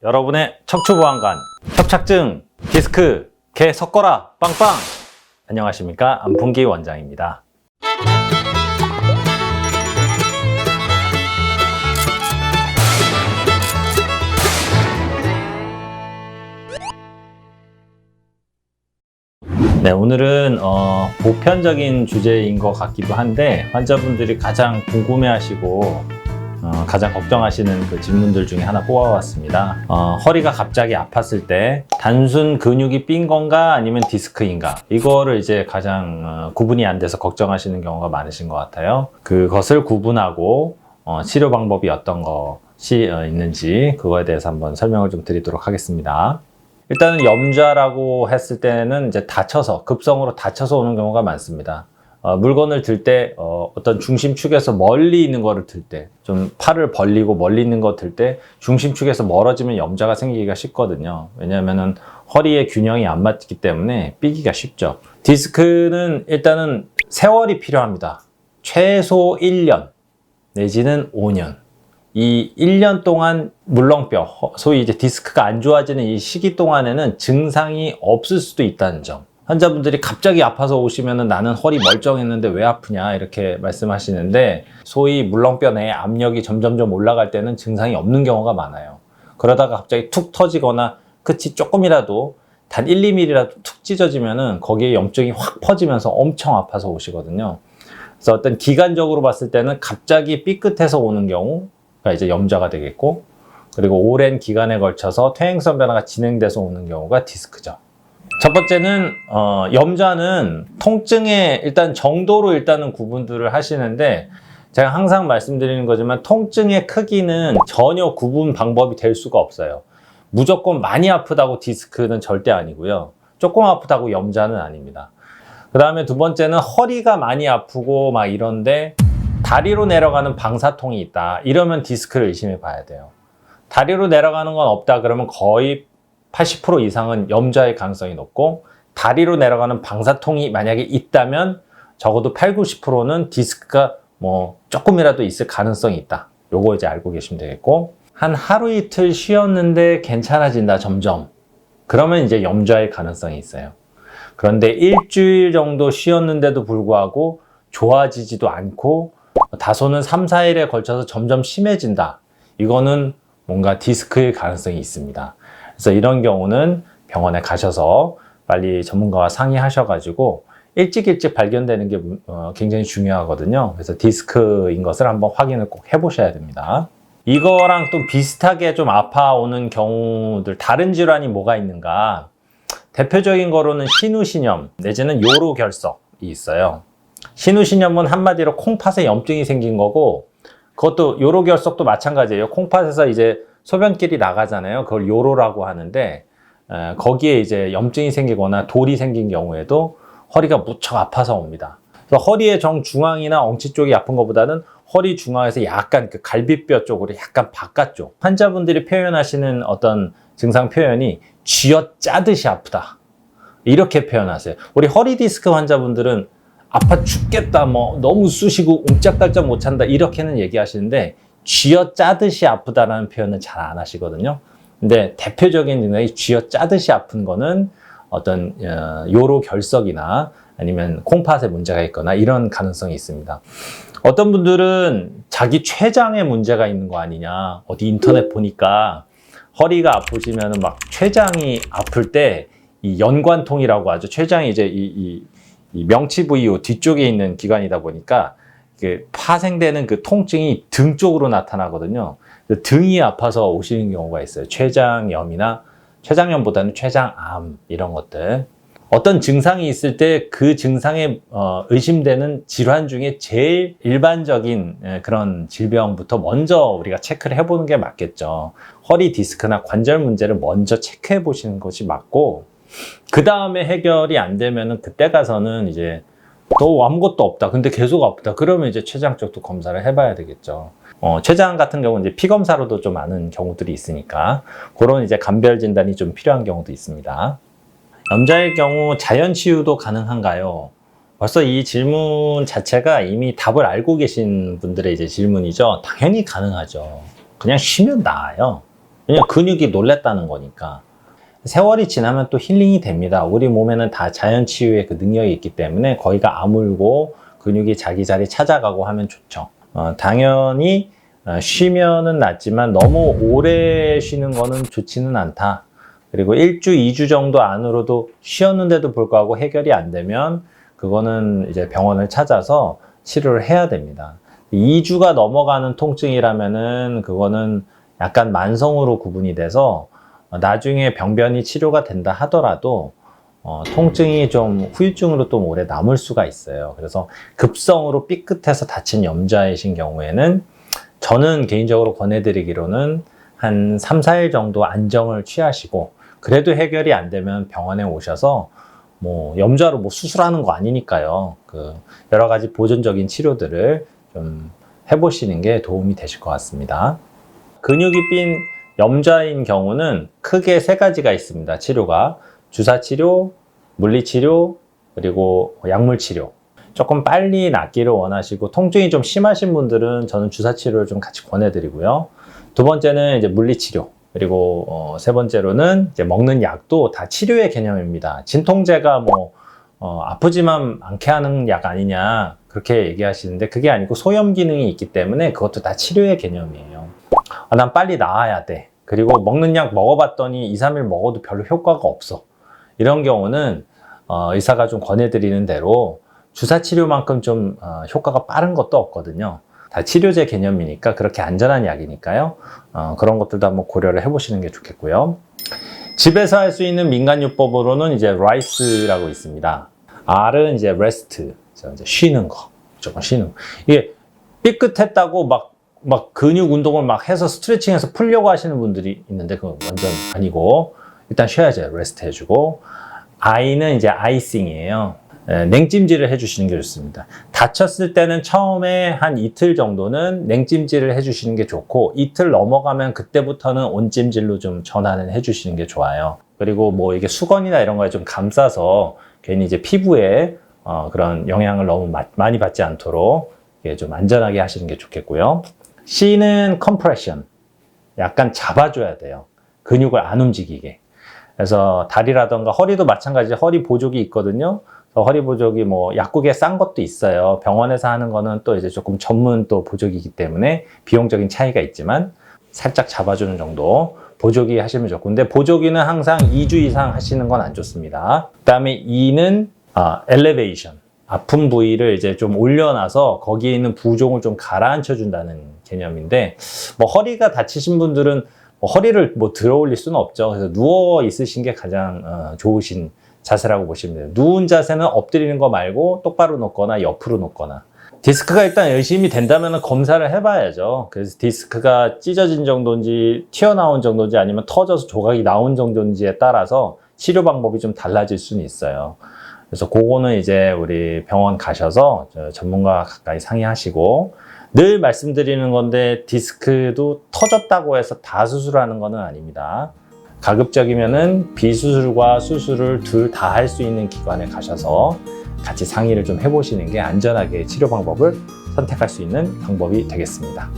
여러분의 척추보안관, 협착증, 디스크, 개 섞어라, 빵빵! 안녕하십니까? 안풍기 원장입니다. 네, 오늘은 보편적인 주제인 것 같기도 한데 환자분들이 가장 궁금해하시고 가장 걱정하시는 그 질문들 중에 하나 뽑아왔습니다. 허리가 갑자기 아팠을 때 단순 근육이 삔 건가 아니면 디스크인가, 이거를 이제 가장 구분이 안 돼서 걱정하시는 경우가 많으신 것 같아요. 그것을 구분하고 치료 방법이 어떤 것이 있는지 그거에 대해서 한번 설명을 좀 드리도록 하겠습니다. 일단은 염좌라고 했을 때는 이제 다쳐서, 급성으로 다쳐서 오는 경우가 많습니다. 물건을 들 때 어떤 중심축에서 멀리 있는 거를 들 때, 좀 팔을 벌리고 멀리 있는 거 들 때 중심축에서 멀어지면 염좌가 생기기가 쉽거든요. 왜냐하면은 허리의 균형이 안 맞기 때문에 삐기가 쉽죠. 디스크는 일단은 세월이 필요합니다. 최소 1년 내지는 5년. 이 1년 동안 물렁뼈, 소위 이제 디스크가 안 좋아지는 이 시기 동안에는 증상이 없을 수도 있다는 점. 환자분들이 갑자기 아파서 오시면은 나는 허리 멀쩡했는데 왜 아프냐 이렇게 말씀하시는데, 소위 물렁뼈 내에 압력이 점점점 올라갈 때는 증상이 없는 경우가 많아요. 그러다가 갑자기 툭 터지거나 끝이 조금이라도 단 1, 2mm라도 툭 찢어지면은 거기에 염증이 확 퍼지면서 엄청 아파서 오시거든요. 그래서 어떤 기간적으로 봤을 때는 갑자기 삐끗해서 오는 경우가 이제 염좌가 되겠고, 그리고 오랜 기간에 걸쳐서 퇴행성 변화가 진행돼서 오는 경우가 디스크죠. 첫 번째는 염좌는 통증의 일단 정도로 일단은 구분들을 하시는데, 제가 항상 말씀드리는 거지만 통증의 크기는 전혀 구분 방법이 될 수가 없어요. 무조건 많이 아프다고 디스크는 절대 아니고요, 조금 아프다고 염좌는 아닙니다. 그 다음에 두 번째는 허리가 많이 아프고 막 이런데 다리로 내려가는 방사통이 있다, 이러면 디스크를 의심해 봐야 돼요. 다리로 내려가는 건 없다 그러면 거의 80% 이상은 염좌의 가능성이 높고, 다리로 내려가는 방사통이 만약에 있다면 적어도 8, 90%는 디스크가 뭐 조금이라도 있을 가능성이 있다. 요거 이제 알고 계시면 되겠고, 한 하루 이틀 쉬었는데 괜찮아진다 점점, 그러면 이제 염좌의 가능성이 있어요. 그런데 일주일 정도 쉬었는데도 불구하고 좋아지지도 않고 다소는 3, 4일에 걸쳐서 점점 심해진다, 이거는 뭔가 디스크의 가능성이 있습니다. 그래서 이런 경우는 병원에 가셔서 빨리 전문가와 상의하셔가지고 일찍 발견되는 게 굉장히 중요하거든요. 그래서 디스크인 것을 한번 확인을 꼭 해보셔야 됩니다. 이거랑 또 비슷하게 좀 아파오는 경우들, 다른 질환이 뭐가 있는가? 대표적인 거로는 신우신염 내지는 요로결석이 있어요. 신우신염은 한마디로 콩팥에 염증이 생긴 거고, 그것도 요로결석도 마찬가지예요. 콩팥에서 이제 소변길이 나가잖아요. 그걸 요로라고 하는데, 거기에 이제 염증이 생기거나 돌이 생긴 경우에도 허리가 무척 아파서 옵니다. 그래서 허리의 정중앙이나 엉치 쪽이 아픈 것보다는 허리 중앙에서 약간 그 갈비뼈 쪽으로 약간 바깥쪽, 환자분들이 표현하시는 어떤 증상 표현이 쥐어짜듯이 아프다, 이렇게 표현하세요. 우리 허리 디스크 환자분들은 아파 죽겠다, 뭐 너무 쑤시고 옴짝달짝 못 찬다, 이렇게는 얘기하시는데 쥐어짜듯이 아프다라는 표현은 잘 안 하시거든요. 근데 대표적인 증상이 쥐어짜듯이 아픈 거는 어떤 요로결석이나 아니면 콩팥에 문제가 있거나 이런 가능성이 있습니다. 어떤 분들은 자기 췌장에 문제가 있는 거 아니냐, 어디 인터넷 보니까 허리가 아프시면 막 췌장이 아플 때 이 연관통이라고 하죠. 췌장이 이제 이 명치 부위 뒤쪽에 있는 기관이다 보니까 파생되는 그 통증이 등 쪽으로 나타나거든요. 등이 아파서 오시는 경우가 있어요. 췌장염이나, 췌장염보다는 췌장암, 이런 것들. 어떤 증상이 있을 때 그 증상에 의심되는 질환 중에 제일 일반적인 그런 질병부터 먼저 우리가 체크를 해보는 게 맞겠죠. 허리 디스크나 관절 문제를 먼저 체크해 보시는 것이 맞고, 그 다음에 해결이 안 되면은 그때 가서는 이제 또 아무것도 없다, 근데 계속 아프다, 그러면 이제 췌장 쪽도 검사를 해봐야 되겠죠. 췌장 같은 경우는 이제 피 검사로도 좀 아는 경우들이 있으니까 그런 이제 감별 진단이 좀 필요한 경우도 있습니다. 염좌의 경우 자연 치유도 가능한가요? 벌써 이 질문 자체가 이미 답을 알고 계신 분들의 이제 질문이죠. 당연히 가능하죠. 그냥 쉬면 나아요. 왜냐면 근육이 놀랬다는 거니까. 세월이 지나면 또 힐링이 됩니다. 우리 몸에는 다 자연 치유의 그 능력이 있기 때문에 거기가 아물고 근육이 자기 자리 찾아가고 하면 좋죠. 당연히 쉬면은 낫지만 너무 오래 쉬는 거는 좋지는 않다. 그리고 1주, 2주 정도 안으로도 쉬었는데도 불구하고 해결이 안 되면 그거는 이제 병원을 찾아서 치료를 해야 됩니다. 2주가 넘어가는 통증이라면은 그거는 약간 만성으로 구분이 돼서 나중에 병변이 치료가 된다 하더라도 통증이 좀 후유증으로 또 오래 남을 수가 있어요. 그래서 급성으로 삐끗해서 다친 염좌이신 경우에는 저는 개인적으로 권해드리기로는 한 3, 4일 정도 안정을 취하시고 그래도 해결이 안 되면 병원에 오셔서 뭐 염좌로 뭐 수술하는 거 아니니까요. 그 여러 가지 보존적인 치료들을 좀 해보시는 게 도움이 되실 것 같습니다. 근육이 삔 염좌인 경우는 크게 3가지가 있습니다. 치료가 주사치료, 물리치료, 그리고 약물치료. 조금 빨리 낫기를 원하시고 통증이 좀 심하신 분들은 저는 주사치료를 좀 같이 권해드리고요. 2번째는 이제 물리치료. 그리고 3번째로는 이제 먹는 약도 다 치료의 개념입니다. 진통제가 뭐 아프지만 않게 하는 약 아니냐 그렇게 얘기하시는데 그게 아니고 소염 기능이 있기 때문에 그것도 다 치료의 개념이에요. 난 빨리 나아야 돼. 그리고 먹는 약 먹어봤더니 2, 3일 먹어도 별로 효과가 없어. 이런 경우는 의사가 좀 권해드리는 대로 주사치료만큼 좀 효과가 빠른 것도 없거든요. 다 치료제 개념이니까 그렇게 안전한 약이니까요. 그런 것들도 한번 고려를 해보시는 게 좋겠고요. 집에서 할 수 있는 민간요법으로는 이제 RICE라고 있습니다. R은 이제 rest, 이제 쉬는 거, 조금 쉬는 거. 이게 삐끗했다고 막 근육 운동을 막 해서 스트레칭해서 풀려고 하시는 분들이 있는데 그건 완전 아니고 일단 쉬어야죠. 레스트 해주고. I는 이제 아이싱이에요. 냉찜질을 해주시는 게 좋습니다. 다쳤을 때는 처음에 한 이틀 정도는 냉찜질을 해주시는 게 좋고 이틀 넘어가면 그때부터는 온찜질로 좀 전환을 해주시는 게 좋아요. 그리고 뭐 이게 수건이나 이런 거에 좀 감싸서 괜히 이제 피부에 그런 영향을 너무 많이 받지 않도록 좀 안전하게 하시는 게 좋겠고요. C는 컴프레션. 약간 잡아줘야 돼요. 근육을 안 움직이게. 그래서 다리라던가 허리도 마찬가지 허리 보조기 있거든요. 허리 보조기 뭐 약국에 싼 것도 있어요. 병원에서 하는 거는 또 이제 조금 전문 또 보조기이기 때문에 비용적인 차이가 있지만 살짝 잡아주는 정도 보조기 하시면 좋고 근데 보조기는 항상 2주 이상 하시는 건 안 좋습니다. 그 다음에 E는 엘리베이션. 아픈 부위를 이제 좀 올려놔서 거기에 있는 부종을 좀 가라앉혀 준다는 개념인데 뭐 허리가 다치신 분들은 뭐 허리를 뭐 들어 올릴 수는 없죠. 그래서 누워 있으신 게 가장 좋으신 자세라고 보시면 돼요. 누운 자세는 엎드리는 거 말고 똑바로 놓거나 옆으로 놓거나. 디스크가 일단 열심히 된다면 검사를 해봐야죠. 그래서 디스크가 찢어진 정도인지 튀어나온 정도인지 아니면 터져서 조각이 나온 정도인지에 따라서 치료 방법이 좀 달라질 수는 있어요. 그래서 그거는 이제 우리 병원 가셔서 전문가와 가까이 상의하시고 늘 말씀드리는 건데 디스크도 터졌다고 해서 다 수술하는 건 아닙니다. 가급적이면은 비수술과 수술을 둘 다 할 수 있는 기관에 가셔서 같이 상의를 좀 해보시는 게 안전하게 치료 방법을 선택할 수 있는 방법이 되겠습니다.